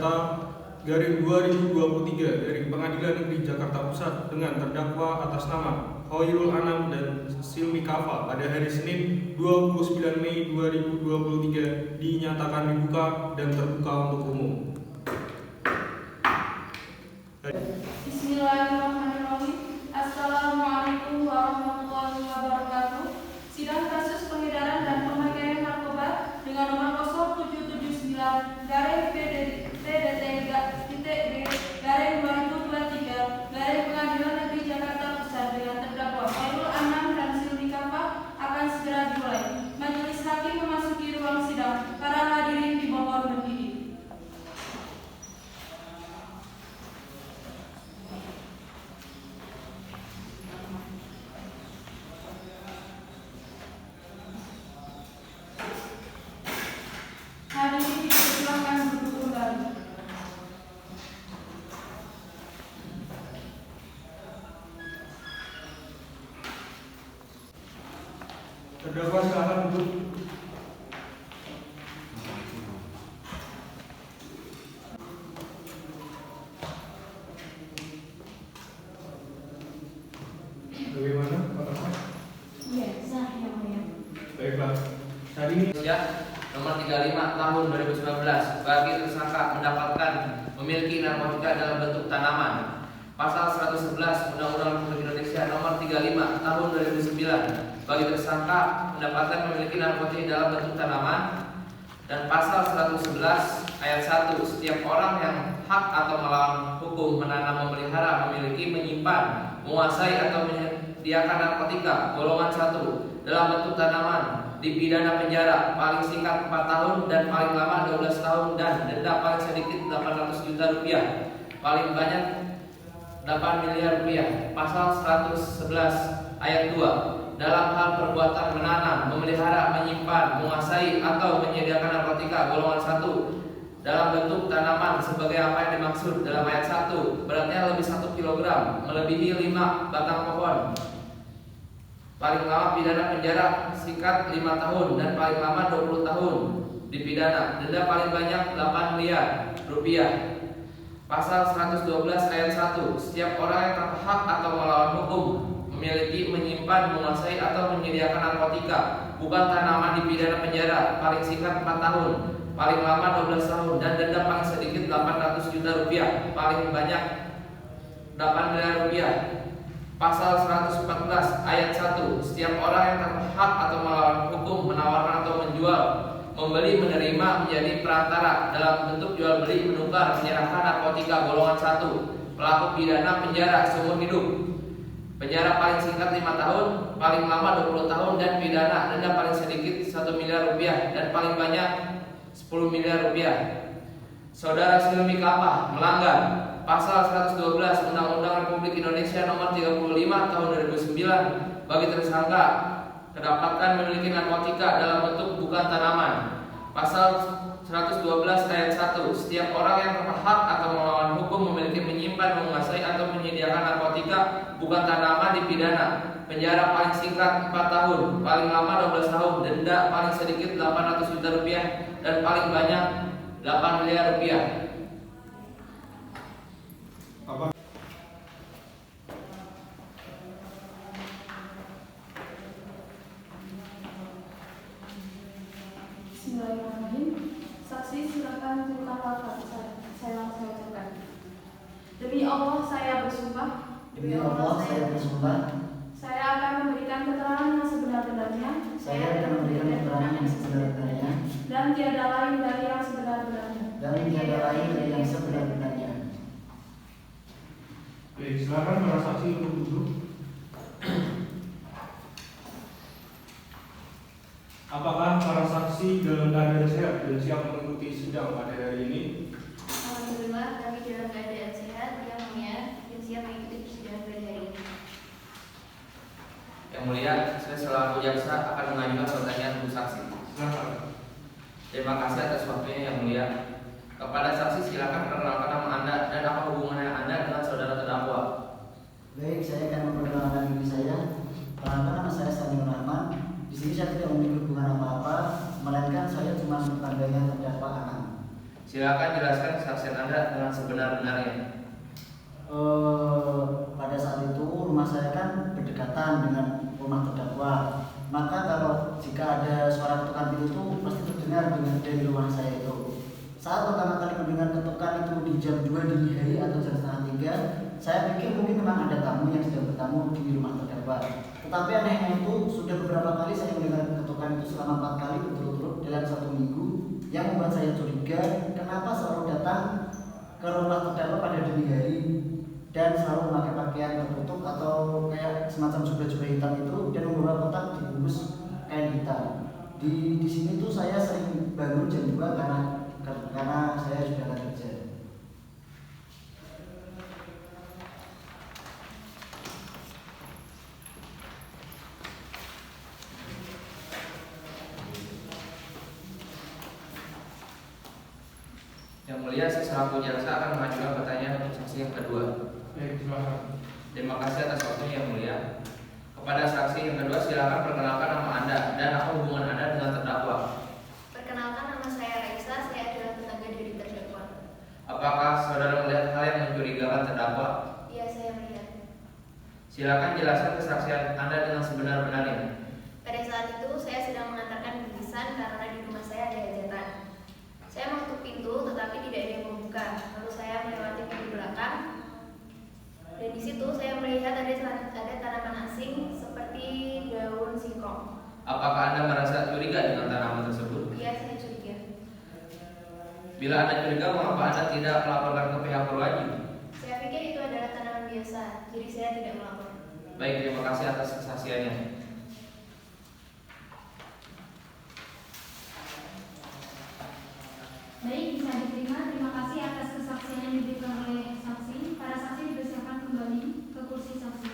Perdata garing 2023 dari Pengadilan Negeri Jakarta Pusat dengan terdakwa atas nama Khairul Anam dan Silmi Kafa pada hari Senin 29 Mei 2023 dinyatakan dibuka dan terbuka untuk umum. Bismillahirrahmanirrahim. Assalamualaikum warahmatullahi wabarakatuh. Sidang kasus pengedaran dan pemakaian narkoba dengan nomor 0779/PDT-B/2023 Pengadilan Negeri Jakarta Pusat dengan terdakwa Khairul Anam dan Silmi Kafa akan segera dimulai. Majelis hakim memasuki ruang sidang. Para hadirin dimohon berdiri. Hadirin dipersilakan duduk kembali. Terdakwa silakan duduk. Bagaimana, Pak Rahmat? Iya, sah yang mulia. Baiklah. Saat ini Nomor 35 tahun 2019 bagi tersangka mendapatkan memiliki narkotika dalam bentuk tanaman. Pasal 111 Undang-Undang Republik Indonesia Nomor 35 tahun 2009 bagi tersangka mendapatkan memiliki narkotika dalam bentuk tanaman, dan pasal 111 ayat 1 setiap orang yang hak atau melawan hukum menanam, memelihara, memiliki, menyimpan, menguasai atau menyediakan narkotika golongan 1 dalam bentuk tanaman dipidana penjara paling singkat 4 tahun dan paling lama 12 tahun dan denda paling sedikit 800 juta rupiah, paling banyak 8 miliar rupiah. Pasal 111 ayat 2 dalam hal perbuatan menanam, memelihara, menyimpan, menguasai atau menyediakan narkotika golongan 1 dalam bentuk tanaman sebagai apa yang dimaksud dalam ayat 1, beratnya lebih 1 kg, melebihi 5 batang pohon, paling lama pidana penjara singkat 5 tahun dan paling lama 20 tahun dipidana, denda paling banyak 8 miliar rupiah. Pasal 112 ayat 1 setiap orang yang terhak atau melawan hukum memiliki, menyimpan, menguasai atau menyediakan narkotika bukan tanaman dipidana penjara paling singkat 4 tahun, paling lama 12 tahun dan denda paling sedikit 800 juta rupiah, paling banyak 8 miliar rupiah. Pasal 114 ayat 1 setiap orang yang terhak atau melawan hukum menawarkan atau menjual, membeli, menerima, menjadi perantara dalam bentuk jual beli, menukar, menyerahkan narkotika golongan 1, pelaku pidana penjara seumur hidup, penjara paling singkat 5 tahun, paling lama 20 tahun dan pidana denda paling sedikit 1 miliar rupiah dan paling banyak 10 miliar rupiah. Saudara Silmi Kafa melanggar Pasal 112 Undang-Undang Republik Indonesia Nomor 35 Tahun 2009 bagi tersangka kedapatan memiliki narkotika dalam bentuk bukan tanaman. Pasal 112 ayat 1 setiap orang yang terhak atau melawan hukum memiliki, menyimpan, menguasai atau menyediakan narkotika bukan tanaman dipidana penjara paling singkat 4 tahun, paling lama 12 tahun, denda paling sedikit 800 juta rupiah dan paling banyak 8 miliar rupiah. Bismillahirrahmanirrahim. Saksi silakan tunjukkan lafaz saya langsung ucapkan. Demi Allah saya bersumpah. Demi Allah saya bersumpah. Saya akan memberikan keterangan yang sebenar-benarnya. Saya akan memberikan keterangan yang sebenar-benarnya. Dan tiada lain dari yang sebenar-benarnya. Dan tiada lain dari yang sebenar-benarnya. Baik, silakan para saksi untuk duduk. Apakah para saksi dalam keadaan sehat dan siap mengikuti sidang pada hari ini? Alhamdulillah, kami dalam keadaan sehat, yang mulia, dan siap mengikuti persidangan pada hari ini. Yang mulia, saya selaku jaksa akan mengajukan pertanyaan untuk saksi. Silakan. Terima kasih atas waktunya yang mulia. Kepada saksi silakan perkenalkan nama Anda dan apa hubungannya Anda dengan saudara terdakwa. Baik, saya akan memperkenalkan diri saya. Perkenalkan, nama saya Saniur Rahman. Di sini saya tidak memiliki hubungan apa-apa, melainkan saya cuma tetangganya terdakwa Anam. Silakan jelaskan kesaksian Anda dengan sebenar-benarnya. Pada saat itu rumah saya kan berdekatan dengan rumah terdakwa. Maka kalau jika ada suara ketukan pintu itu pasti terdengar dari rumah saya itu. Saat pertama kali mendengar ketukan itu di jam 2 dini hari atau jam setengah 3, saya pikir mungkin memang ada tamu yang sedang bertamu di rumah terdakwa. Tetapi anehnya itu sudah beberapa kali saya mendengar ketukan itu selama 4 kali berturut-turut dalam 1 minggu, yang membuat saya curiga kenapa selalu datang ke rumah terdakwa pada dini hari dan selalu memakai pakaian tertutup atau kayak semacam jubah-jubah hitam itu dan membawa kotak dibungkus kain hitam. Di sini tuh saya sering bangun jam 2 karena saya sudah akan kerja. Yang mulia, saya selaku jaksa akan mengajukan pertanyaan untuk saksi yang kedua. Baik, silakan. Terima kasih atas waktunya yang mulia. Kepada saksi yang kedua, silakan perkenalkan nama Anda dan apa hubungan Anda dengan terdakwa. Perkenalkan, nama saya Raisa, saya adalah tetangga dari terdakwa. Apakah saudara melihat hal yang mencurigakan terdakwa? Iya, saya melihat. Silakan jelaskan kesaksian Anda dengan sebenar-benarnya. Pada saat itu saya sedang mengantarkan bingkisan karena di rumah saya ada hajatan. Saya mengetuk pintu tetapi tidak ada yang membuka. Lalu saya melewati pintu belakang dan di situ saya melihat ada tanaman asing seperti daun singkong. Apakah Anda merasa curiga dengan tanaman tersebut? Iya, saya curiga. Bila Anda curiga, mengapa Anda tidak melaporkan ke pihak berwajib? Saya pikir itu adalah tanaman biasa, jadi saya tidak melapor. Baik, terima kasih atas kesaksiannya. Baik, bisa diterima. Terima kasih atas kesaksian yang diberikan oleh saksi. Para saksi dipersilakan kembali ke kursi saksi.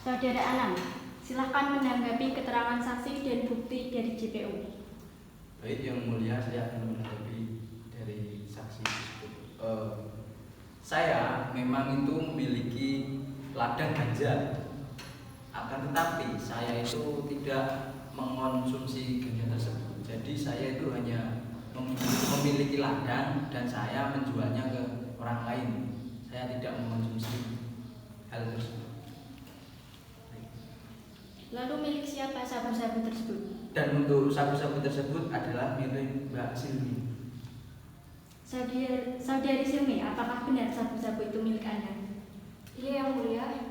Saudara Anam, silahkan menanggapi keterangan saksi dan bukti dari JPU. Baik, yang mulia, saya akan menanggapi dari saksi tersebut. Saya memang itu memiliki ladang ganja. Akan tetapi saya itu tidak mengonsumsi ganja tersebut. Jadi saya itu hanya memiliki ladang dan saya menjualnya ke orang lain. Saya tidak mengonsumsi hal tersebut. Lalu milik siapa sabu-sabu tersebut? Dan untuk sabu-sabu tersebut adalah milik Mbak Silmi. Saudari Silmi, apakah benar sabu-sabu itu milik Anda? Iya, yang mulia.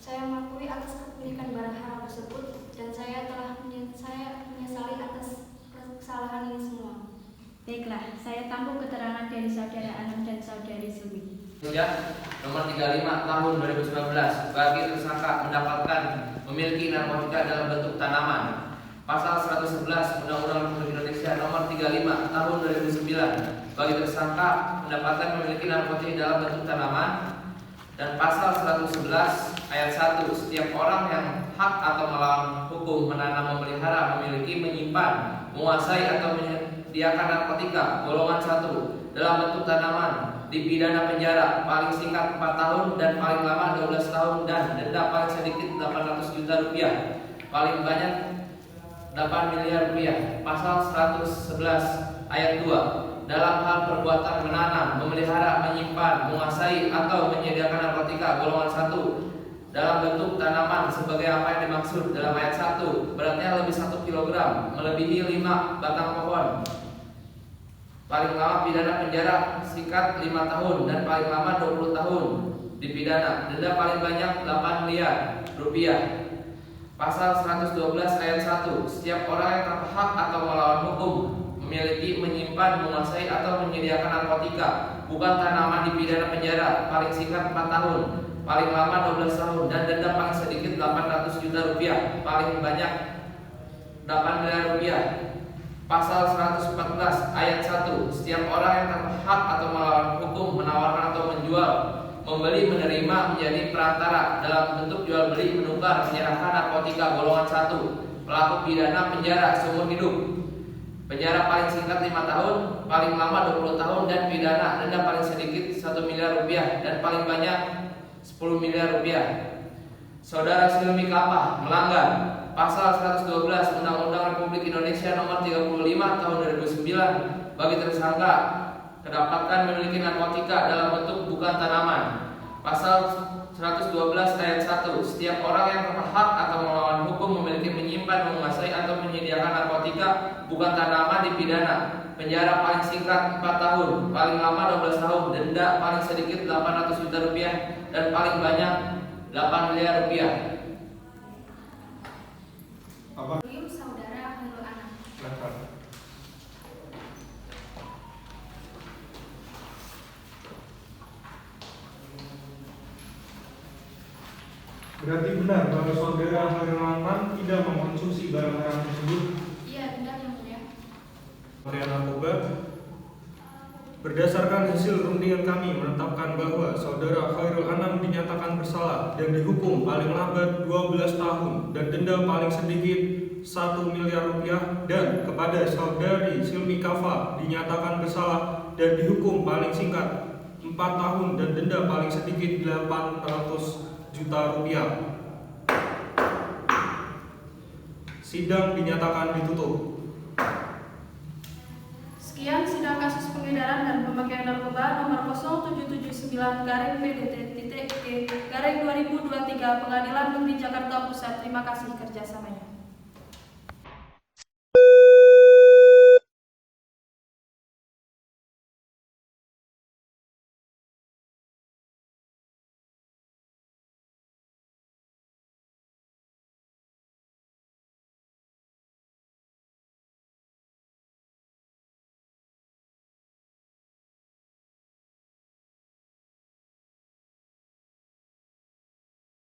Saya mengakui atas kepemilikan barang haram tersebut dan saya menyesali atas kesalahan ini semua. Baiklah, saya tampung keterangan dari saudara Anam dan saudari Silmi. Sudah nomor 35 tahun 2019 bagi tersangka mendapatkan memiliki narkotika dalam bentuk tanaman. Pasal 111 Undang-Undang Republik Indonesia nomor 35 tahun 2009 bagi tersangka mendapatkan memiliki narkotika dalam bentuk tanaman. Dan pasal 111 ayat 1, setiap orang yang hak atau melawan hukum menanam, memelihara, memiliki, menyimpan, menguasai atau menyediakan narkotika golongan 1 dalam bentuk tanaman dipidana penjara paling singkat 4 tahun dan paling lama 12 tahun dan denda paling sedikit 800 juta rupiah, paling banyak 8 miliar rupiah. Pasal 111 ayat 2, dalam hal perbuatan menanam, memelihara, menyimpan, menguasai atau menyediakan narkotika golongan 1 dalam bentuk tanaman sebagai apa yang dimaksud dalam ayat 1, beratnya lebih 1 kg, melebihi 5 batang pohon, paling lama pidana penjara singkat 5 tahun dan paling lama 20 tahun dipidana, denda paling banyak 8 miliar rupiah. Pasal 112 ayat 1, setiap orang yang berhak atau melawan hukum memiliki, menyimpan, menguasai atau menyediakan narkotika bukan tanaman dipidana penjara paling singkat 4 tahun, paling lama 12 tahun dan denda paling sedikit 800 juta rupiah, paling banyak 8 miliar rupiah. Pasal 114 ayat 1, setiap orang yang berhak atau melawan hukum menawarkan atau menjual, membeli, menerima, menjadi perantara dalam bentuk jual beli, menukar, menyerahkan narkotika golongan 1, pelaku pidana penjara seumur hidup. Penjara paling singkat 5 tahun, paling lama 20 tahun dan pidana denda paling sedikit 1 miliar rupiah dan paling banyak 10 miliar rupiah. Saudara Silmi Kapah melanggar Pasal 112 Undang-Undang Republik Indonesia Nomor 35 Tahun 2009 bagi tersangka kedapatan memiliki narkotika dalam bentuk bukan tanaman. Pasal 112 ayat 1, setiap orang yang berhak atau melawan hukum memiliki menyimpan, menguasai atau menyediakan narkotika bukan tanaman dipidana penjara paling singkat 4 tahun, paling lama 12 tahun, denda paling sedikit 800 juta rupiah dan paling banyak 8 miliar rupiah. Saudara Hoirul Anam. Silakan. Berarti benar bahwa saudara Hoirul Anam tidak mengkonsumsi barang-barang tersebut? Iya, benar yang mulia. Mafia narkoba. Berdasarkan hasil rundingan kami menetapkan bahwa saudara Hoirul Anam dinyatakan bersalah dan dihukum paling lambat 12 tahun dan denda paling sedikit 1 miliar rupiah, dan kepada saudari Silmi Kapah dinyatakan bersalah dan dihukum paling singkat 4 tahun dan denda paling sedikit 800 juta rupiah. Sidang dinyatakan ditutup. Sekian sidang kasus pengedaran dan pemakaian narkoba nomor 0779-PDT-E-2023 Pengadilan Negeri Jakarta Pusat. Terima kasih kerjasamanya.